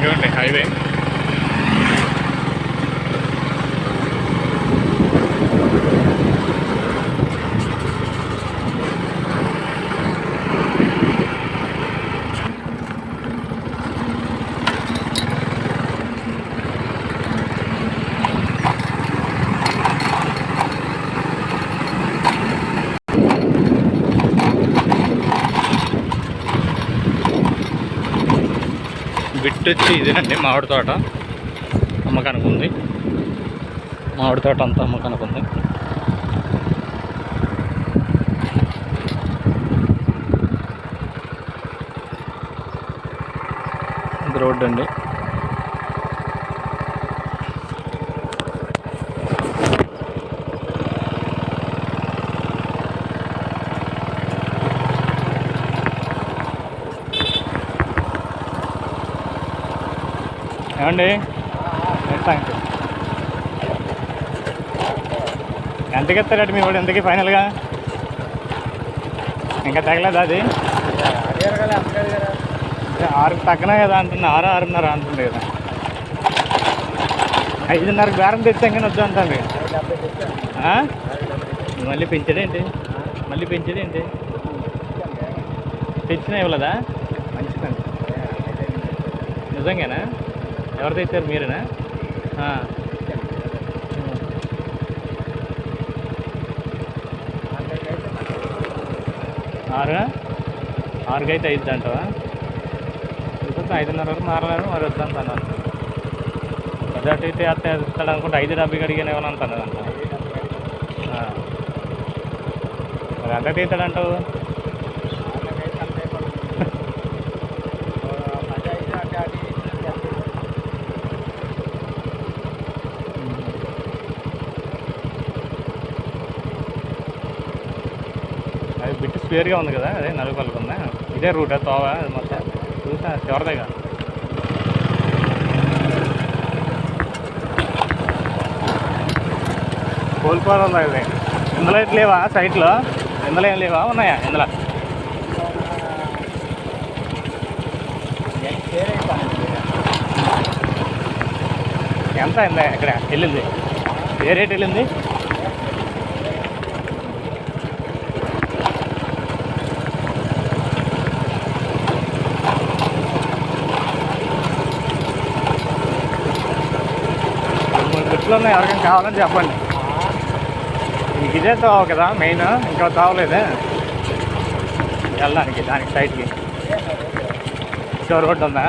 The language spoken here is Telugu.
ఇదిగోండి హైవే. బిట్ వచ్చి ఇదేనండి, మామిడి తోట అమ్మకానికి ఉంది. మామిడి తోట అంతా అమ్మకానికి ఉంది. ఇది రోడ్డు అండి. ఏమండి ఎంతకి ఇస్తారట మీ వాడు? ఎంతకి ఫైనల్గా? ఇంకా తగలేదు అది? 6కి తగ్గనే కదా అంటుంది. 6:30 అంటుంది కదా. 5:30 బేరం తెచ్చాం కానీ వద్దు అంటుంది. మళ్ళీ పెంచడేంటి? తెచ్చినా ఇవ్వలేదా? మంచిదండి. నిజంగానా? ఎవరు తెచ్చారు? మీరేనా? 6కి అయితే 5 అంటావా? ఇప్పుడు 5:30 వరకు మారలేదు. మరి వద్దంత అన్నారు. బడ్జెట్ అయితే ఇస్తాడు అనుకుంటే 5:70 అడిగాను ఏమని అంటాను అంట. మరి ఎంత తీస్తాడంటావు? అది బిట్ స్క్వేర్గా ఉంది కదా, అదే 4 పళ్ళకు ఉందా? ఇదే రూట్ తోవా అది మొత్తం చూసా చివరిదేగా. కోల్పోవాలి అది. ఇందులో ఇటు లేవా సైట్లో? ఇందులో ఏం లేవా? ఉన్నాయా ఇందులో? ఎంత అయిందా? ఇక్కడ వెళ్ళింది ఏ రేట్ వెళ్ళింది? బిట్లు ఉన్నాయి, ఎవరికైనా కావాలని చెప్పండి. మీకు ఇదే తావు కదా మెయిన్, ఇంకా తావలేదే వెళ్ళడానికి. దానికి సైడ్కి ఇంకో రోడ్డు ఉందా?